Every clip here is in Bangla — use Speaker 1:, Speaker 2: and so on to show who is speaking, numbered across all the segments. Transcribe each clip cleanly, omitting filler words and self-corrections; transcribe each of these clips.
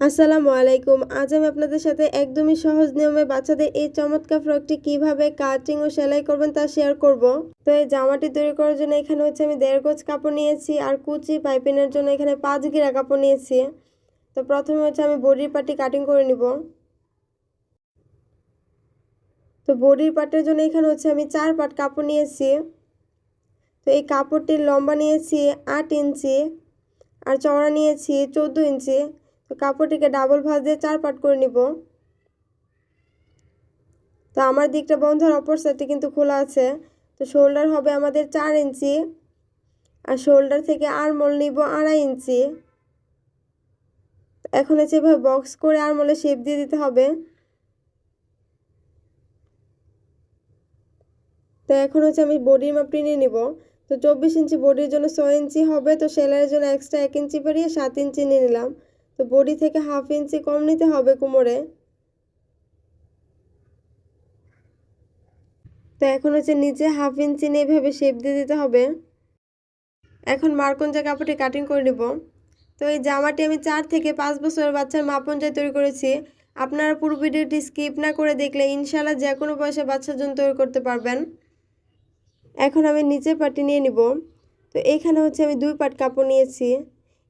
Speaker 1: আসসালামু আলাইকুম। আজ আমি আপনাদের সাথে একদমই সহজ নিয়মে বাচ্চাদের এই চমৎকার ফ্রকটি কিভাবে কাটিং ও সেলাই করবেন তা শেয়ার করব। তো এই জামাটি তৈরি করার জন্য এখানে আমি 1.5 গজ কাপড় নিয়েছি আর কুচি পাইপিনের জন্য এখানে 5 গিরা কাপড় নিয়েছি। তো প্রথমে আমি বডির পার্টটি কাটিং করে নিব। তো বডির পার্টের জন্য এখানে আমি 4 পার্ট কাপড় নিয়েছি। তো এই কাপড়টির লম্বা নিয়েছি 8 ইঞ্চি আর চওড়া নিয়েছি 14 ইঞ্চি। তো কাপড়টিকে ডাবল ভাঁজ দিয়ে 4 পার্ট করে নিব। তো আমার দিকটা বন্ধ আর অপর সাইডটি কিন্তু খোলা আছে। তো শোল্ডার হবে আমাদের 4 ইঞ্চি আর শোল্ডার থেকে আর্মহোল নিব 2.5 ইঞ্চি। এখন এভাবে বক্স করে আর্মহোলে শেপ দিয়ে দিতে হবে। তো এখন আমি বডির মাপ নিয়ে নিব। তো 24 ইঞ্চি বডির জন্য 6 ইঞ্চি হবে। তো সেলাইয়ের জন্য এক্সট্রা 1 ইঞ্চি বাড়িয়ে 7 ইঞ্চি নিয়ে নিলাম। তো বডি থেকে হাফ ইঞ্চি কম নিতে হবে কোমরে। তো এখন নিচে হাফ ইঞ্চি নিয়ে এভাবে শেপ দিয়ে দিতে হবে। এখন মার্ক অনুযায়ী কাপড়টি কাটিং করে নেব। তো এই জামাটি আমি 4 থেকে 5 বছরের বাচ্চার মাপ অনুযায়ী তৈরি করেছি। আপনারা পুরো ভিডিওটি স্কিপ না করে দেখলে ইনশাআল্লাহ যে কোনো বয়সে বাচ্চার জন্য তৈরি করতে পারবেন। এখন আমি নিচের পার্টটি নিয়ে নিব। তো এইখানে আমি 2 পার্ট কাপড় নিয়েছি।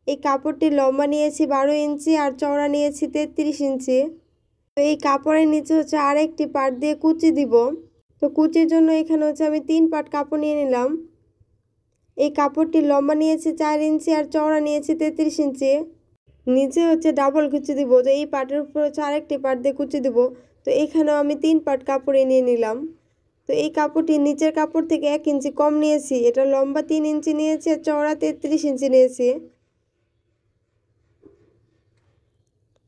Speaker 1: এই কাপড়টির লম্বা নিয়েছি 12 ইঞ্চি আর চওড়া নিয়েছি 33 ইঞ্চি। তো এই কাপড়ের নিচে আরেকটি পার্ট দিয়ে কুচি দিব। তো কুচির জন্য এখানে আমি 3 পার্ট কাপড় নিয়ে নিলাম। এই কাপড়টির লম্বা নিয়েছি 4 ইঞ্চি আর চওড়া নিয়েছি 33 ইঞ্চি। নিচে ডাবল কুচি দিব। তো এই পার্টের উপর আরেকটি পার্ট দিয়ে কুচি দিব। তো এখানেও আমি 3 পার্ট কাপড় নিয়ে নিলাম। তো এই কাপড়টি নিচের কাপড় থেকে 1 ইঞ্চি কম নিয়েছি। এটা লম্বা 3 ইঞ্চি নিয়েছি আর চওড়া 33 ইঞ্চি নিয়েছি।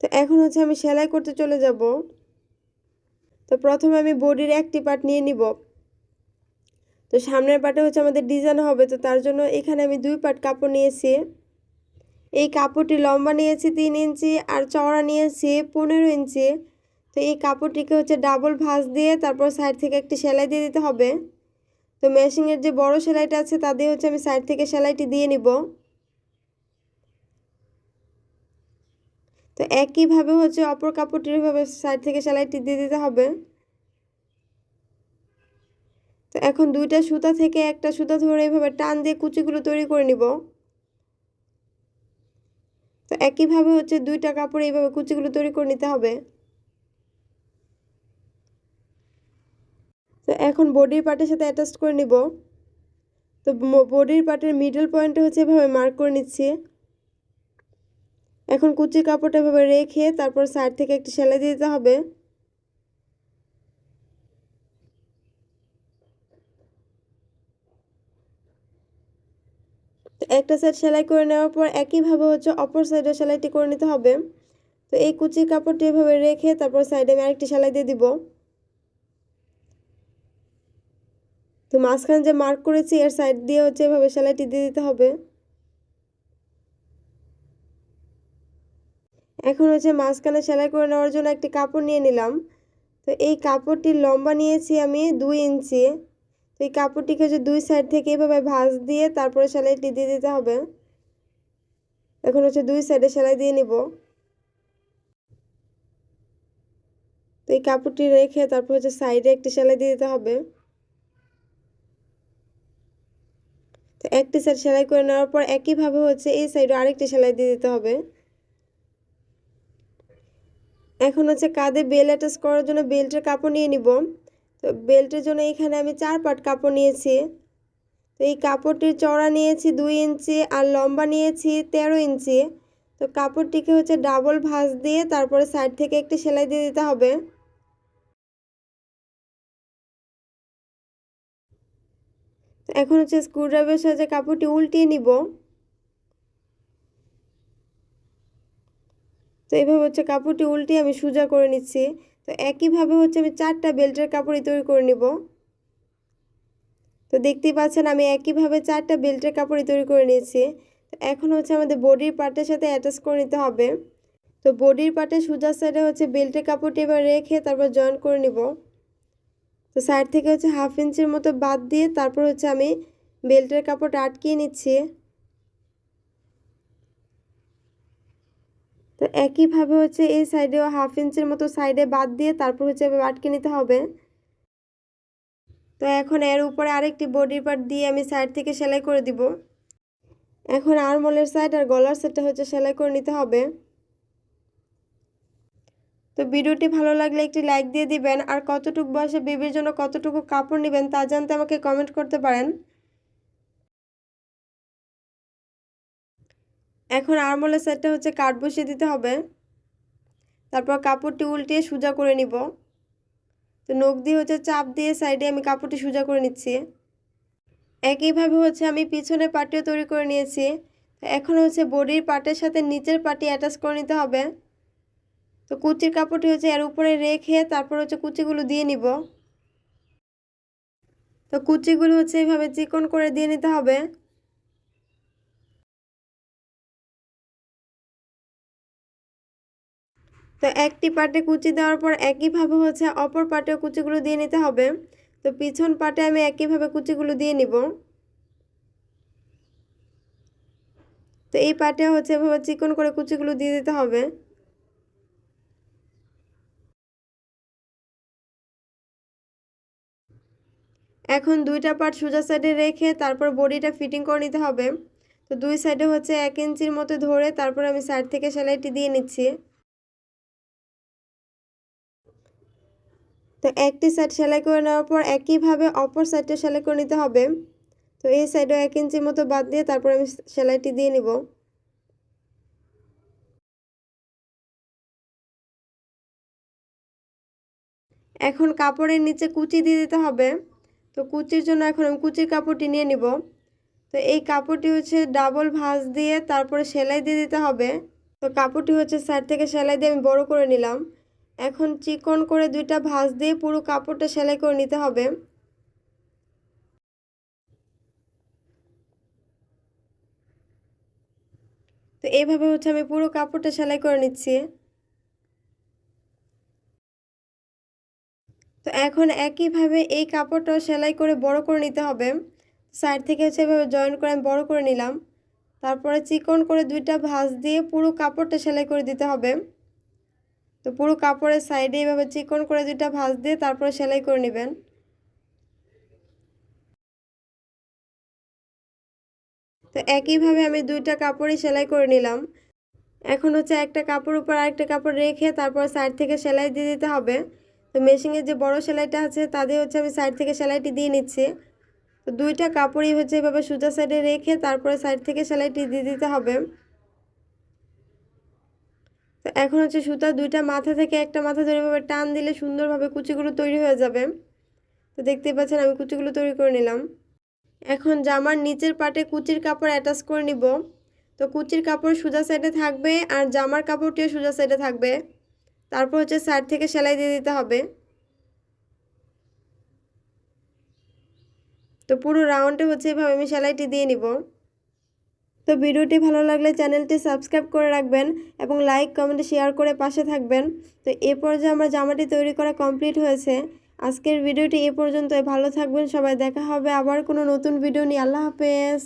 Speaker 1: তো এখন আমি সেলাই করতে চলে যাব। তো প্রথমে আমি বডির একটি পার্ট নিয়ে নিব। তো সামনের পার্টে আমাদের ডিজাইন হবে। তো তার জন্য এখানে আমি 2 পার্ট কাপড় নিয়েছি। এই কাপড়টি লম্বা নিয়েছি 3 ইঞ্চি আর চওড়া নিয়েছি 15 ইঞ্চি। তো এই কাপড়টিকে ডাবল ভাঁজ দিয়ে তারপর সাইড থেকে একটি সেলাই দিয়ে দিতে হবে। তো মেশিনের যে বড় সেলাইটা আছে তা দিয়ে আমি সাইড থেকে সেলাইটি দিয়ে নিব। তো একইভাবে অপর কাপড়টির ভাবে সাইড থেকে সেলাইটি দিয়ে দিতে হবে। তো এখন দুইটা সুতা থেকে একটা সুতা ধরে এইভাবে টান দিয়ে কুচিগুলো তৈরি করে নিব। তো একইভাবে দুইটা কাপড় এইভাবে কুচিগুলো তৈরি করে নিতে হবে। তো এখন বডির পার্টের সাথে অ্যাটাচ করে নিব। তো বডির পার্টের মিডল পয়েন্টে এভাবে মার্ক করে নিচ্ছি। এখন কুচির কাপড়টা এভাবে রেখে তারপর সাইড থেকে একটি সেলাই দিয়ে দিতে হবে। একটা সাইড সেলাই করে নেওয়ার পর একইভাবে অপর সাইডে সেলাইটি করে নিতে হবে। তো এই কুচির কাপড়টি এভাবে রেখে তারপর সাইডে আমি আরেকটি সেলাই দিয়ে দিব। তো মাঝখানে যে মার্ক করেছি এর সাইড দিয়ে এভাবে সেলাইটি দিয়ে দিতে হবে। এখন মাঝখানে সেলাই করে নেওয়ার জন্য একটি কাপড় নিয়ে নিলাম। তো এই কাপড়টির লম্বা নিয়েছি আমি 2 ইঞ্চি। তো এই কাপড়টিকে দুই সাইড থেকে এভাবে ভাঁজ দিয়ে তারপরে সেলাইটি দিয়ে দিতে হবে। এখন দুই সাইডে সেলাই দিয়ে নিব। তো এই কাপড়টি রেখে তারপর সাইডে একটি সেলাই দিয়ে দিতে হবে। তো একটি সাইড সেলাই করে নেওয়ার পর একইভাবে এই সাইডে আরেকটি সেলাই দিয়ে দিতে হবে। এখন কাঁধে বেল অ্যাটাচ করার জন্য বেল্টের কাপড় নিয়ে নিব। তো বেল্টের জন্য এখানে আমি 4 পার্ট কাপড় নিয়েছি। তো এই কাপড়টির চওড়া নিয়েছি 2 ইঞ্চি আর লম্বা নিয়েছি 13 ইঞ্চি। তো কাপড়টিকে ডাবল ভাঁজ দিয়ে তারপরে সাইড থেকে একটি সেলাই দিয়ে দিতে হবে। তো এখন স্ক্রুড্রাইভারের সাহায্যে কাপড়টি উল্টিয়ে নিব। তো এইভাবে কাপড়টি উল্টিয়ে আমি সোজা করে নিচ্ছি। তো একইভাবে আমি 4টা বেল্টের কাপড়ই তৈরি করে নিব। তো দেখতেই পাচ্ছেন আমি একইভাবে 4টা বেল্টের কাপড়ই তৈরি করে নিয়েছি। তো এখন আমাদের বডির পার্টের সাথে অ্যাটাচ করে নিতে হবে। তো বডির পার্টের সোজা সাইডে বেল্টের কাপড়টি এবার রেখে তারপর জয়েন করে নিব। তো সাইড থেকে হাফ ইঞ্চির মতো বাদ দিয়ে তারপর আমি বেল্টের কাপড়টা আটকিয়ে নিচ্ছি। তো একইভাবে হচ্ছে এই সাইডেও 1/2 ইঞ্চির মতো সাইডে বাদ দিয়ে তারপর হচ্ছে এভাবে আটকে নিতে হবে। তো এখন এর উপরে আরেকটি বডির পার্ট দিয়ে আমি সাইড থেকে সেলাই করে দিব। এখন আরমোলের সাইড আর গলার সাইডটা হচ্ছে সেলাই করে নিতে হবে। তো ভিডিওটি ভালো লাগলে একটি লাইক দিয়ে দিবেন, আর কতটুকু বয়সে বেবির জন্য কতটুকু কাপড় নেবেন তা জানতে আমাকে কমেন্ট করতে পারেন। এখন আরমোলের সাইডটা হচ্ছে কাট বসিয়ে দিতে হবে। তারপর কাপড়টি উল্টিয়ে সোজা করে নিব। তো নখ দিয়ে হচ্ছে চাপ দিয়ে সাইডে আমি কাপড়টি সোজা করে নিচ্ছি। একইভাবে হচ্ছে আমি পিছনের পাটিও তৈরি করে নিয়েছি। এখন হচ্ছে বডির পার্টের সাথে নিচের পাটি অ্যাটাচ করে নিতে হবে। তো কুচির কাপড়টি হচ্ছে এর উপরে রেখে তারপর হচ্ছে কুচিগুলো দিয়ে নিব। তো কুচিগুলো হচ্ছে এইভাবে চিকন করে দিয়ে নিতে হবে। তো একটি পার্টে কুচি দেওয়ার পর একইভাবে হচ্ছে অপর পার্টেও কুচিগুলো দিয়ে নিতে হবে। তো পিছন পার্টে আমি একইভাবে কুচিগুলো দিয়ে নিব। তো এই পার্টে হচ্ছে এভাবে চিকন করে কুচিগুলো দিয়ে দিতে হবে। এখন দুইটা পার্ট সোজা সাইডে রেখে তারপর বডিটা ফিটিং করে নিতে হবে। তো দুই সাইডে হচ্ছে 1 ইঞ্চির মতো ধরে তারপর আমি সাইড থেকে সেলাইটি দিয়ে নিচ্ছি। তো একটি সাইড সেলাই করে নেওয়ার পর একইভাবে অপর সাইডটা সেলাই করে নিতে হবে। তো এই সাইডেও 1 ইঞ্চির মতো বাদ দিয়ে তারপর আমি সেলাইটি দিয়ে নিব। এখন কাপড়ের নিচে কুচি দিয়ে দিতে হবে। তো কুচির জন্য এখন আমি কুচির কাপড়টি নিয়ে নিব। তো এই কাপড়টি হচ্ছে ডাবল ভাঁজ দিয়ে তারপরে সেলাই দিয়ে দিতে হবে। তো কাপড়টি হচ্ছে সাইড থেকে সেলাই দিয়ে আমি বড় করে নিলাম। এখন চিকন করে দুইটা ভাঁজ দিয়ে পুরো কাপড়টা সেলাই করে নিতে হবে। তো এইভাবে হচ্ছে আমি পুরো কাপড়টা সেলাই করে নিচ্ছি। তো এখন একইভাবে এই কাপড়টাও সেলাই করে বড় করে নিতে হবে। সাইড থেকে হচ্ছে এভাবে জয়েন করে আমি বড় করে নিলাম। তারপরে চিকন করে দুইটা ভাঁজ দিয়ে পুরো কাপড়টা সেলাই করে দিতে হবে। তো পুরো কাপড়ের সাইডে এইভাবে চিকন করে দুইটা ভাঁজ দিয়ে তারপরে সেলাই করে নেবেন। তো একইভাবে আমি দুইটা কাপড়ই সেলাই করে নিলাম। এখন হচ্ছে একটা কাপড় উপর আরেকটা কাপড় রেখে তারপর সাইড থেকে সেলাই দিয়ে দিতে হবে। তো মেশিনের যে বড় সেলাইটা আছে তা দিয়ে হচ্ছে আমি সাইড থেকে সেলাইটি দিয়ে নিচ্ছি। তো দুইটা কাপড়ই হচ্ছে এভাবে সোজা সাইডে রেখে তারপরে সাইড থেকে সেলাইটি দিয়ে দিতে হবে। তো এখন হচ্ছে সুতা দুইটা মাথা থেকে একটা মাথা ধরে এভাবে টান দিলে সুন্দরভাবে কুচিগুলো তৈরি হয়ে যাবে। তো দেখতেই পাচ্ছেন আমি কুচিগুলো তৈরি করে নিলাম। এখন জামার নিচের পাটে কুচির কাপড় অ্যাটাচ করে নিব। তো কুচির কাপড় সোজা সাইডে থাকবে আর জামার কাপড়টিও সোজা সাইডে থাকবে। তারপর হচ্ছে সাইড থেকে সেলাই দিয়ে দিতে হবে। তো পুরো রাউন্ডে হচ্ছে এভাবে আমি সেলাইটি দিয়ে নিব। তো ভিডিওটি ভালো লাগলে চ্যানেলটি সাবস্ক্রাইব করে রাখবেন এবং লাইক কমেন্ট শেয়ার করে পাশে থাকবেন। তো এ পর্যায়ে আমার জামাটি তৈরি করা কমপ্লিট হয়েছে। আজকের ভিডিওটি এ পর্যন্তই। ভালো থাকবেন সবাই। দেখা হবে আবার কোনো নতুন ভিডিও নিয়ে। আল্লাহ হাফেজ।